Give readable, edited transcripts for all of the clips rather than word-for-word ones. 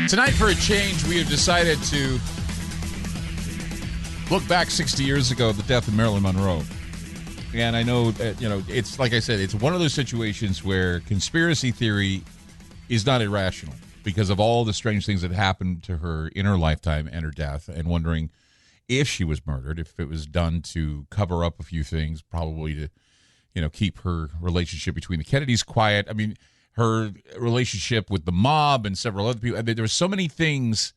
Tonight, for a change, we have decided to look back 60 years ago at the death of Marilyn Monroe. And I know, it's like I said, it's one of those situations where conspiracy theory is not irrational because of all the strange things that happened to her in her lifetime and her death, and wondering if she was murdered, if it was done to cover up a few things, probably to, keep her relationship between the Kennedys quiet. I mean, her relationship with the mob and several other people. I mean, there were so many things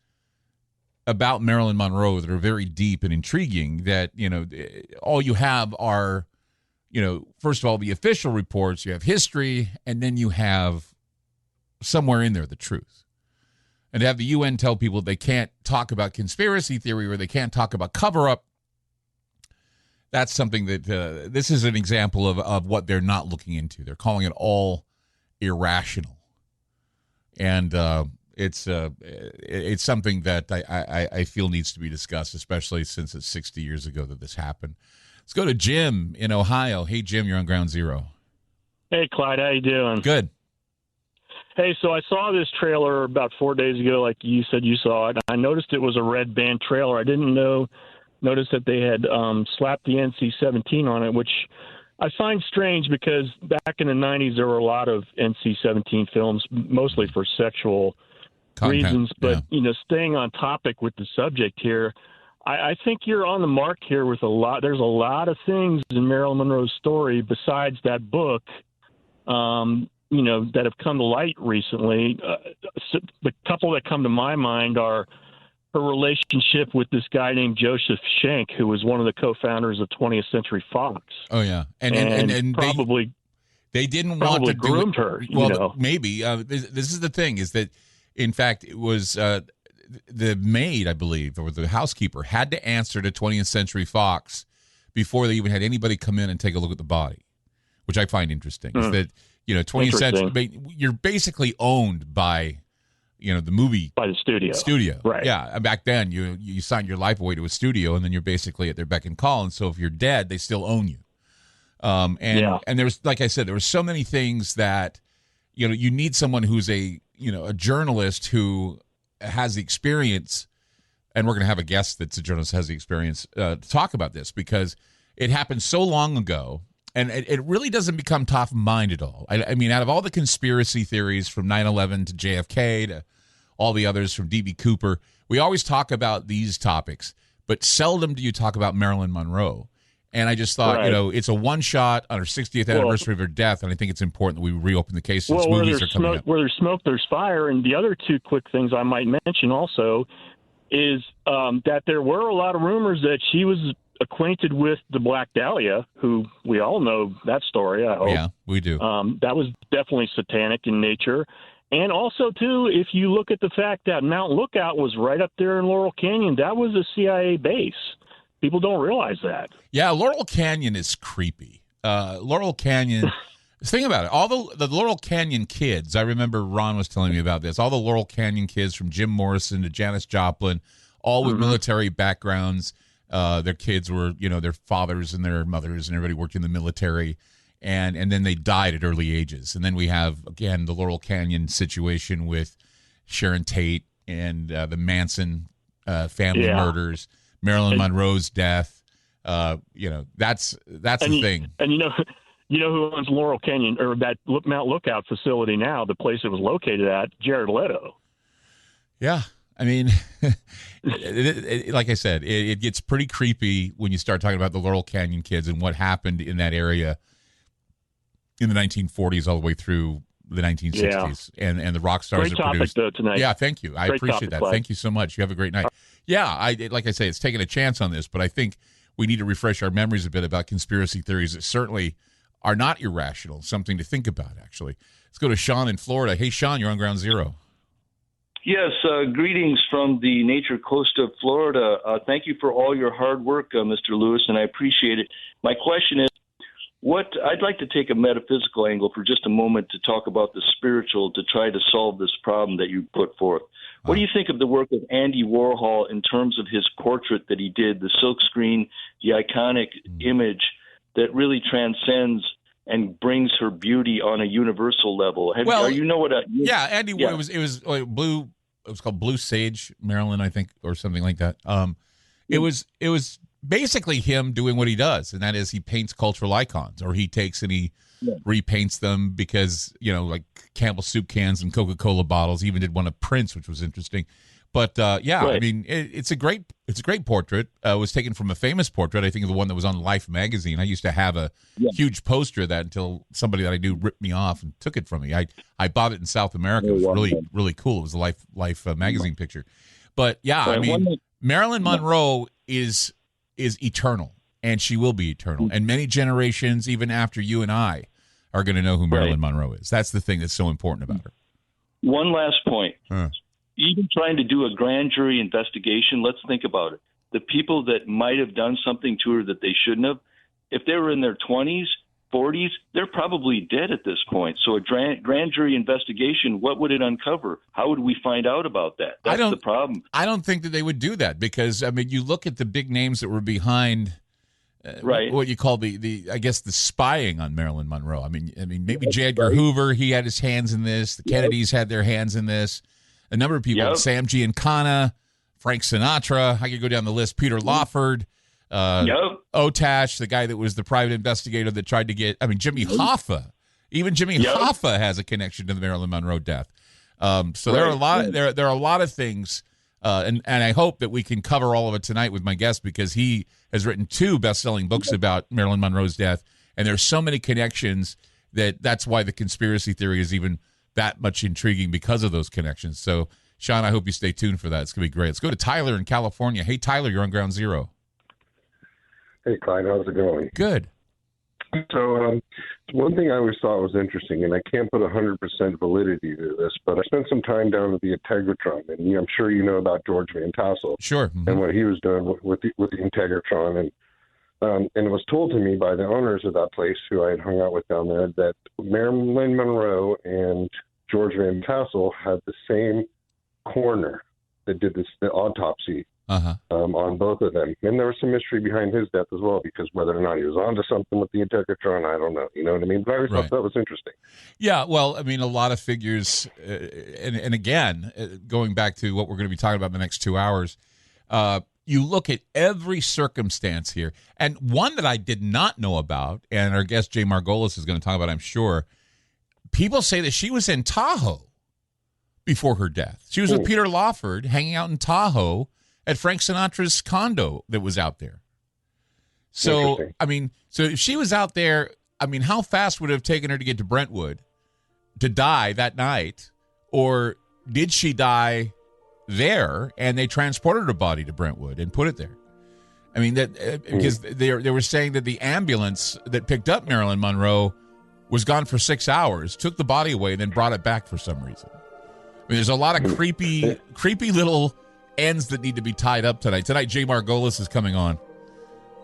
about Marilyn Monroe that are very deep and intriguing that, all you have are, first of all, the official reports, you have history, and then you have somewhere in there the truth. And to have the UN tell people they can't talk about conspiracy theory or they can't talk about cover-up, that's something that this is an example of what they're not looking into. They're calling it all irrational. And it's something that I feel needs to be discussed, especially since it's 60 years ago that this happened. Let's go to Jim in Ohio. Hey, Jim, you're on Ground Zero. Hey, Clyde, how you doing? Good. Hey, so I saw this trailer about 4 days ago, like you said you saw it. I noticed it was a red band trailer. I didn't notice that they had slapped the NC-17 on it, which I find strange because back in the 90s there were a lot of NC-17 films, mostly for sexual reasons. But, staying on topic with the subject here, I think you're on the mark here with there's a lot of things in Marilyn Monroe's story besides that book, that have come to light recently. The couple that come to my mind are her relationship with this guy named Joseph Schenck, who was one of the co-founders of 20th Century Fox. Oh yeah, and probably they didn't want to groomed her. Well, maybe this is the thing: is that in fact it was the maid, I believe, or the housekeeper, had to answer to 20th Century Fox before they even had anybody come in and take a look at the body, which I find interesting. Is that 20th Century, you're basically owned by. The movie by the studio, right? Yeah, back then you signed your life away to a studio, and then you're basically at their beck and call. And so if you're dead, they still own you. And there's, like I said, there were so many things that you need someone who's a journalist who has the experience, and we're going to have a guest that's a journalist who has the experience to talk about this because it happened so long ago. And it really doesn't become top of mind at all. I mean, out of all the conspiracy theories from 9/11 to JFK to all the others from D.B. Cooper, we always talk about these topics, but seldom do you talk about Marilyn Monroe. And I just thought, it's a one-shot on her 60th anniversary of her death, and I think it's important that we reopen the case since movies are coming up. Where there's smoke, there's fire. And the other two quick things I might mention also is that there were a lot of rumors that she was acquainted with the Black Dahlia, who we all know that story, I hope. Yeah, we do. That was definitely satanic in nature. And also, too, if you look at the fact that Mount Lookout was right up there in Laurel Canyon, that was a CIA base. People don't realize that. Yeah, Laurel Canyon is creepy. Laurel Canyon, think about it. All the Laurel Canyon kids, I remember Ron was telling me about this, all the Laurel Canyon kids from Jim Morrison to Janis Joplin, all with military backgrounds. Their kids were, their fathers and their mothers, and everybody worked in the military, and then they died at early ages. And then we have, again, the Laurel Canyon situation with Sharon Tate and the Manson family murders, Marilyn Monroe's death. That's the thing. And you know who owns Laurel Canyon, or that Mount Lookout facility now, the place it was located at? Jared Leto. Yeah. I mean, like I said, it gets pretty creepy when you start talking about the Laurel Canyon kids and what happened in that area in the 1940s all the way through the 1960s and the rock stars that produced. Though, tonight. Yeah, thank you. I appreciate that. Clyde. Thank you so much. You have a great night. Yeah, like I say, it's taking a chance on this, but I think we need to refresh our memories a bit about conspiracy theories that certainly are not irrational, something to think about, actually. Let's go to Sean in Florida. Hey, Sean, you're on Ground Zero. Yes, greetings from the Nature Coast of Florida. Thank you for all your hard work, Mr. Lewis, and I appreciate it. My question is, I'd like to take a metaphysical angle for just a moment to talk about the spiritual to try to solve this problem that you put forth. What do you think of the work of Andy Warhol in terms of his portrait that he did, the silkscreen, the iconic image that really transcends and brings her beauty on a universal level. Yeah, Andy, yeah. It was blue. It was called Blue Sage, Marilyn, I think, or something like that. It was basically him doing what he does, and that is he paints cultural icons, or he takes and he repaints them because, like Campbell soup cans and Coca-Cola bottles. He even did one of Prince, which was interesting. But right. I mean, it's a great portrait. It was taken from a famous portrait. I think of the one that was on Life magazine. I used to have a huge poster of that until somebody that I knew ripped me off and took it from me. I bought it in South America. It was really cool. It was a Life magazine picture. But I mean, Marilyn Monroe is eternal, and she will be eternal. And many generations, even after you and I, are going to know who Marilyn Monroe is. That's the thing that's so important about her. One last point. Even trying to do a grand jury investigation, let's think about it. The people that might have done something to her that they shouldn't have, if they were in their 20s, 40s, they're probably dead at this point. So a grand jury investigation, what would it uncover? How would we find out about that? That's the problem. I don't think that they would do that because, I mean, you look at the big names that were behind what you call the I guess the spying on Marilyn Monroe. I mean maybe J. Edgar Hoover, he had his hands in this. The Kennedys had their hands in this. A number of people, Sam Giancana, Frank Sinatra. I could go down the list. Peter Lawford, Otash, the guy that was the private investigator that tried to get. I mean, Jimmy Hoffa. Even Jimmy Hoffa has a connection to the Marilyn Monroe death. So there are a lot. There are a lot of things, and I hope that we can cover all of it tonight with my guest because he has written 2 best-selling books about Marilyn Monroe's death, and there's so many connections that's why the conspiracy theory is even that much intriguing because of those connections. So, Sean, I hope you stay tuned for that. It's going to be great. Let's go to Tyler in California. Hey, Tyler, you're on Ground Zero. Hey, Clyde, how's it going? Good. So, one thing I always thought was interesting, and I can't put 100% validity to this, but I spent some time down at the Integratron, and I'm sure you know about George Van Tassel. Sure. Mm-hmm. And what he was doing with the Integratron. And it was told to me by the owners of that place who I had hung out with down there that Marilyn Monroe and George Van Tassel had the same coroner that did the autopsy on both of them. And there was some mystery behind his death as well, because whether or not he was onto something with the Integratron, I don't know. You know what I mean? But I always thought that was interesting. Yeah, well, I mean, a lot of figures, and again, going back to what we're going to be talking about in the next 2 hours, you look at every circumstance here, and one that I did not know about, and our guest Jay Margolis is going to talk about, I'm sure, people say that she was in Tahoe before her death. She was with Peter Lawford hanging out in Tahoe at Frank Sinatra's condo that was out there. So, I mean, so if she was out there, I mean, how fast would it have taken her to get to Brentwood to die that night? Or did she die there and they transported her body to Brentwood and put it there? I mean, that because they were saying that the ambulance that picked up Marilyn Monroe was gone for 6 hours, took the body away, and then brought it back for some reason. I mean, there's a lot of creepy little ends that need to be tied up tonight. Tonight, Jay Margolis is coming on.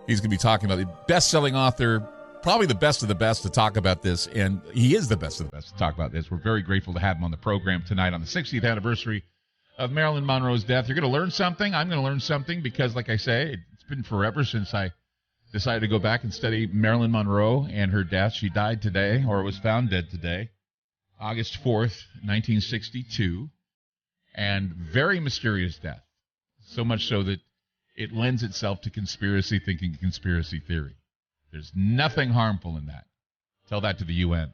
He's going to be talking about the best-selling author, probably the best of the best to talk about this, and he is the best of the best to talk about this. We're very grateful to have him on the program tonight on the 60th anniversary of Marilyn Monroe's death. You're going to learn something. I'm going to learn something because, like I say, it's been forever since I decided to go back and study Marilyn Monroe and her death. She died today, or was found dead today, August 4th, 1962, and very mysterious death, so much so that it lends itself to conspiracy thinking, conspiracy theory. There's nothing harmful in that. Tell that to the UN.